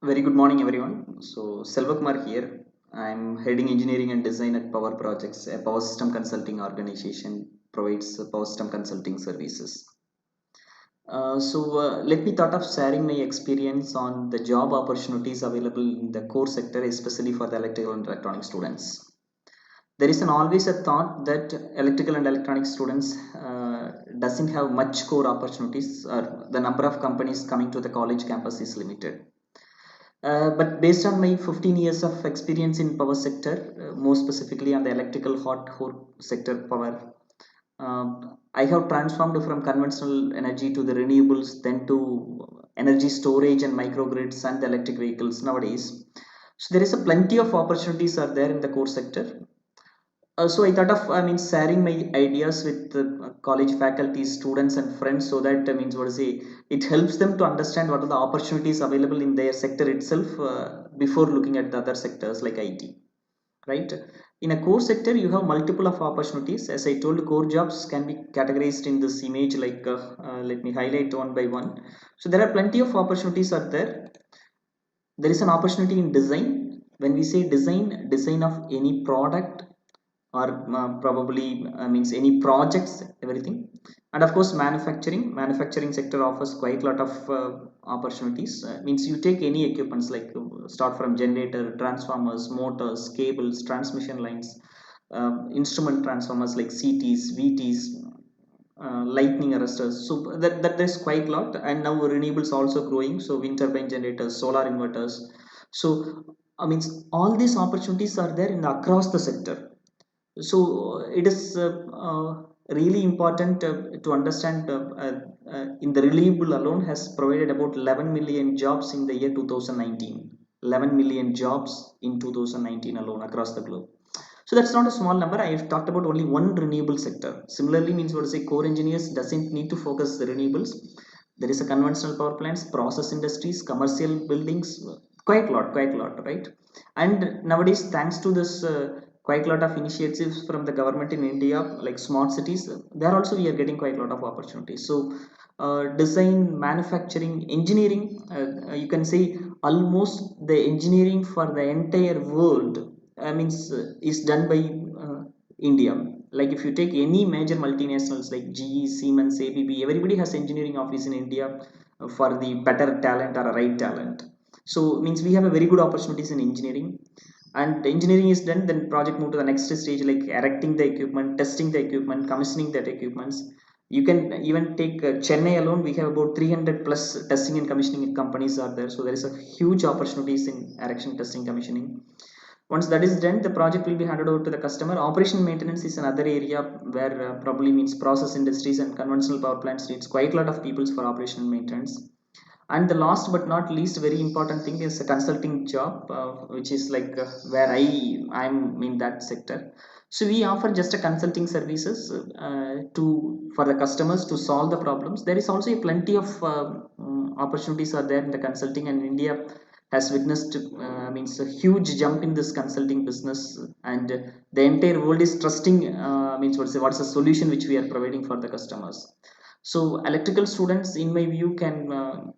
Very good morning, everyone. So, Selvakumar here. I'm heading engineering and design at Power Projects, a power system consulting organization provides power system consulting services. Let me thought of sharing my experience on the job opportunities available in the core sector, especially for the electrical and electronic students. There is an always a thought that electrical and electronic students doesn't have much core opportunities, or the number of companies coming to the college campus is limited. But based on my 15 years of experience in power sector, more specifically on the electrical hot core sector power, I have transformed from conventional energy to the renewables, then to energy storage and microgrids and the electric vehicles nowadays. So there is a plenty of opportunities are there in the core sector. So I thought of, sharing my ideas with the college faculty, students, and friends, so that it helps them to understand what are the opportunities available in their sector itself before looking at the other sectors like IT. Right? In a core sector, you have multiple of opportunities. As I told, core jobs can be categorized in this image. Let me highlight one by one. So there are plenty of opportunities are there. There is an opportunity in design. When we say design, design of any product or probably means any projects, everything. And of course manufacturing sector offers quite a lot of opportunities. Means you take any equipments like start from generator, transformers, motors, cables, transmission lines, instrument transformers like CTs, VTs, lightning arresters. So that there's quite a lot. And now renewables also growing, so wind turbine generators, solar inverters. So all these opportunities are there in across the sector. So it is really important to understand in the renewable alone has provided about 11 million jobs in the year 2019. 11 million jobs in 2019 alone across the globe. So that's not a small number. I have talked about only one renewable sector. Similarly, means what to say, core engineers doesn't need to focus the renewables. There is a conventional power plants, process industries, commercial buildings, quite a lot, right? And nowadays, thanks to this quite a lot of initiatives from the government in India, like smart cities, there also we are getting quite a lot of opportunities. So design, manufacturing, engineering, you can say almost the engineering for the entire world is done by India. Like if you take any major multinationals like GE, Siemens, ABB, everybody has engineering office in India for the better talent or a right talent. So means we have a very good opportunities in engineering. And the engineering is done, then project move to the next stage like erecting the equipment, testing the equipment, commissioning that equipments. You can even take Chennai alone, we have about 300 plus testing and commissioning companies are there. So there is a huge opportunities in erection, testing, commissioning. Once that is done, the project will be handed over to the customer. Operation maintenance is another area where probably means process industries and conventional power plants needs quite a lot of people for operation and maintenance. And the last but not least very important thing is a consulting job, which is like where I'm in that sector. So we offer just a consulting services to for the customers to solve the problems. There is also a plenty of opportunities are there in the consulting, and India has witnessed means a huge jump in this consulting business. And the entire world is trusting what's the solution which we are providing for the customers. So electrical students in my view can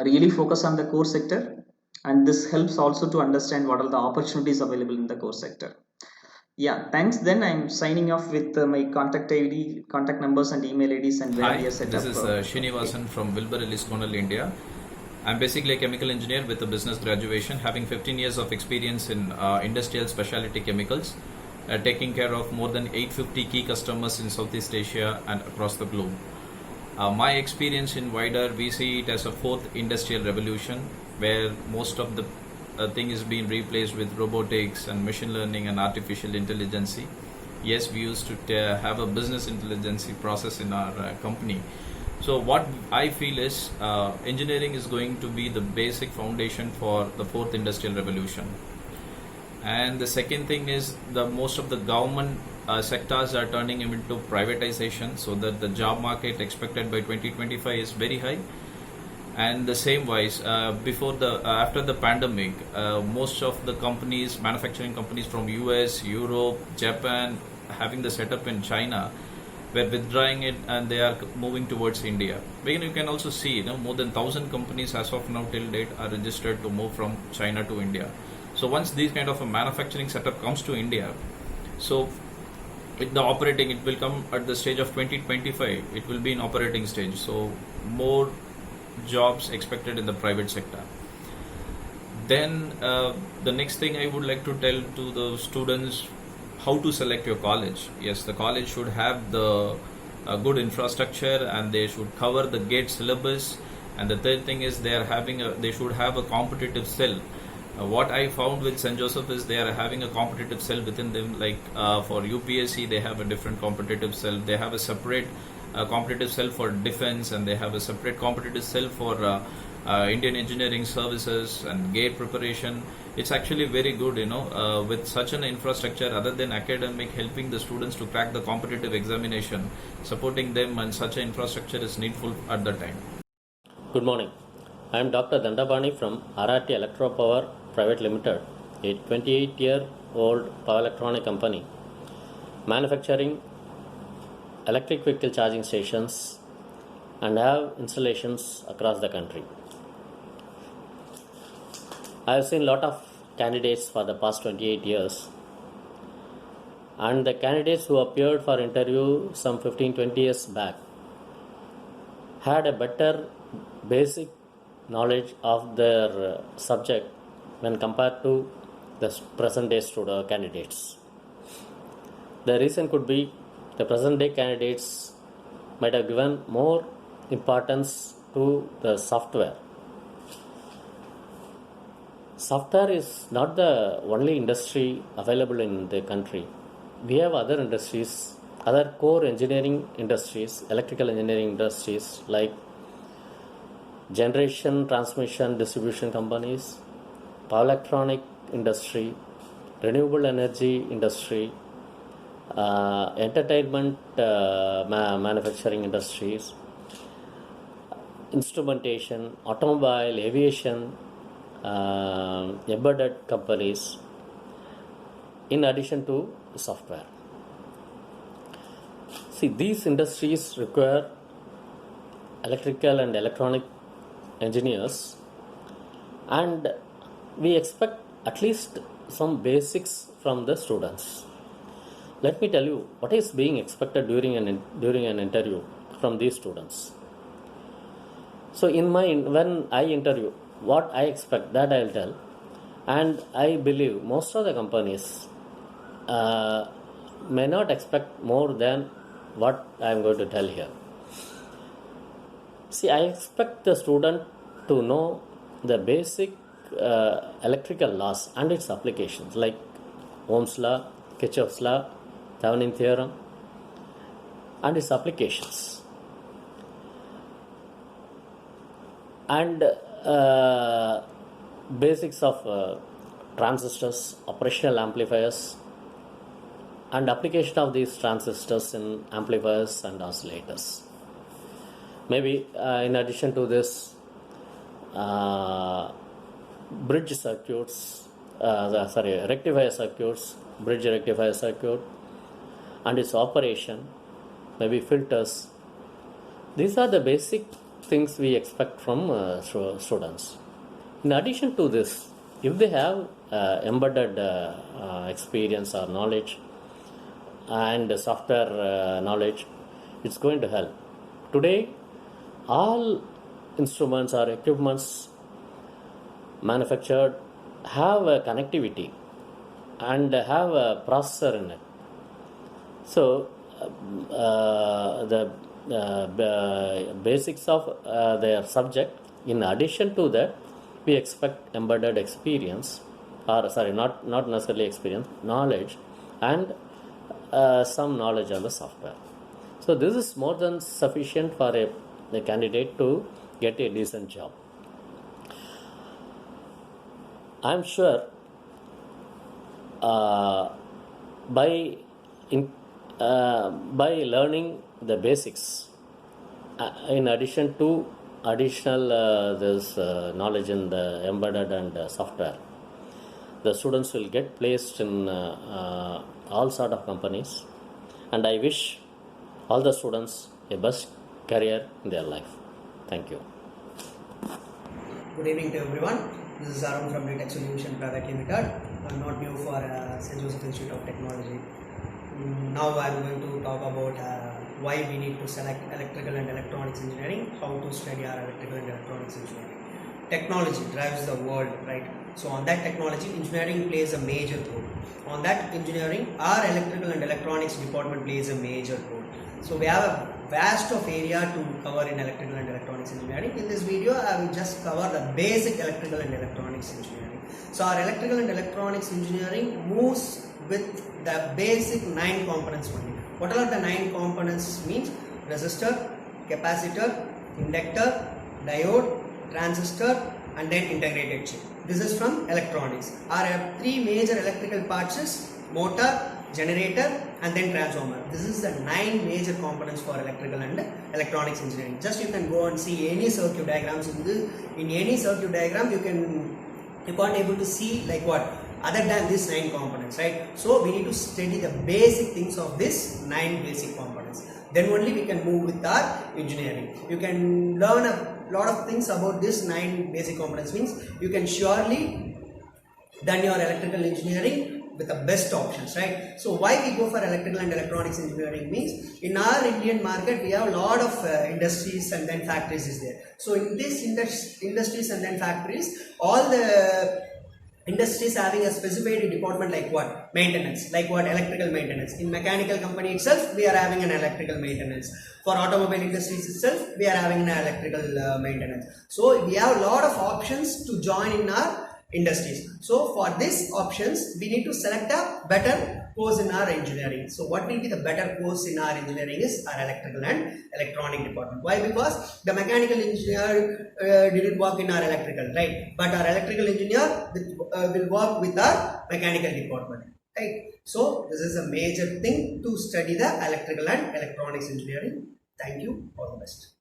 really focus on the core sector, and this helps also to understand what are the opportunities available in the core sector. Yeah, thanks. Then I'm signing off with my contact ID, contact numbers, and email IDs, and where Hi, we are set this up. is Okay. Srinivasan from Wilbur Ellis Cornell, India. I'm basically a chemical engineer with a business graduation, having 15 years of experience in industrial specialty chemicals, taking care of more than 850 key customers in Southeast Asia and across the globe. My experience in wider, we see it as a fourth industrial revolution, where most of the thing is being replaced with robotics and machine learning and artificial intelligence. Yes, we used to have a business intelligence process in our company. So what I feel is engineering is going to be the basic foundation for the fourth industrial revolution. And the second thing is the most of the government sectors are turning into privatization, so that the job market expected by 2025 is very high. And the same wise, before the after the pandemic, most of the companies, manufacturing companies from US, Europe, Japan, having the setup in China, were withdrawing it and they are moving towards India. Again, you can also see, more than 1,000 companies as of now till date are registered to move from China to India. So once these kind of a manufacturing setup comes to India, so the operating, it will come at the stage of 2025, it will be in operating stage. So more jobs expected in the private sector. Then the next thing I would like to tell to the students, how to select your college. Yes, the college should have the good infrastructure and they should cover the GATE syllabus. And the third thing is they should have a competitive cell. What I found with St. Joseph is they are having a competitive cell within them. Like for UPSC, they have a different competitive cell. They have a separate competitive cell for defense, and they have a separate competitive cell for Indian engineering services and GATE preparation. It's actually very good, with such an infrastructure other than academic, helping the students to crack the competitive examination, supporting them, and such an infrastructure is needful at the time. Good morning. I am Dr. Dandabani from RRT Electropower Private Limited, a 28-year-old power electronic company manufacturing electric vehicle charging stations and have installations across the country. I have seen a lot of candidates for the past 28 years, and the candidates who appeared for interview some 15-20 years back had a better basic knowledge of their subject when compared to the present day student candidates. The reason could be the present day candidates might have given more importance to the software. Software is not the only industry available in the country. We have other industries, other core engineering industries, electrical engineering industries like generation, transmission, distribution companies, power electronic industry, renewable energy industry, entertainment manufacturing industries, instrumentation, automobile, aviation, embedded companies, in addition to software. See, these industries require electrical and electronic engineers, and we expect at least some basics from the students. Let me tell you what is being expected during an interview from these students. So when I interview, what I expect, that I'll tell, and I believe most of the companies may not expect more than what I am going to tell here. See, I expect the student to know the basic electrical laws and its applications, like Ohm's law, Kirchhoff's law, Thevenin theorem, and its applications. And basics of transistors, operational amplifiers, and application of these transistors in amplifiers and oscillators. Maybe in addition to this, bridge circuits, rectifier circuits, bridge rectifier circuit, and its operation, maybe filters. These are the basic things we expect from students. In addition to this, if they have embedded experience or knowledge and software knowledge, it's going to help. Today, all instruments or equipments manufactured have a connectivity and have a processor in it. So the basics of their subject. In addition to that, we expect embedded experience, or not necessarily experience, knowledge, and some knowledge on the software. So this is more than sufficient for a candidate to get a decent job. I am sure by learning the basics, in addition to additional this knowledge in the embedded and software, the students will get placed in all sort of companies, and I wish all the students a best career in their life. Thank you. Good evening to everyone. This is Arun from Tech Solution Private Limited. I'm not new for St. Joseph Institute of Technology. Now I'm going to talk about why we need to select electrical and electronics engineering, how to study our electrical and electronics engineering. Technology drives the world, right? So on that technology, engineering plays a major role. On that engineering, our electrical and electronics department plays a major role. So we have a vast of area to cover in electrical and electronics engineering. In this video, I will just cover the basic electrical and electronics engineering. So our electrical and electronics engineering moves with the basic 9 components only. What are the 9 components means? Resistor, capacitor, inductor, diode, transistor, and then integrated chip. This is from electronics. Our 3 major electrical parts is motor, generator, and then transformer. This is the 9 major components for electrical and electronics engineering. Just you can go and see any circuit diagrams in any circuit diagram you can't able to see like what other than these 9 components, right? So we need to study the basic things of this 9 basic components. Then only we can move with our engineering. You can learn a lot of things about this 9 basic components, means you can surely done your electrical engineering with the best options, right? So why we go for electrical and electronics engineering means, in our Indian market we have a lot of industries and then factories is there. So in this industries and then factories, all the industries having a specified department like what? Maintenance, like what? Electrical maintenance. In mechanical company itself, we are having an electrical maintenance. For automobile industries itself, we are having an electrical maintenance. So we have a lot of options to join in our industries. So for these options, we need to select a better course in our engineering. So what will be the better course in our engineering is our electrical and electronic department. Why? Because the mechanical engineer didn't work in our electrical, right? But our electrical engineer will work with our mechanical department, right? So this is a major thing to study the electrical and electronics engineering. Thank you. All the best.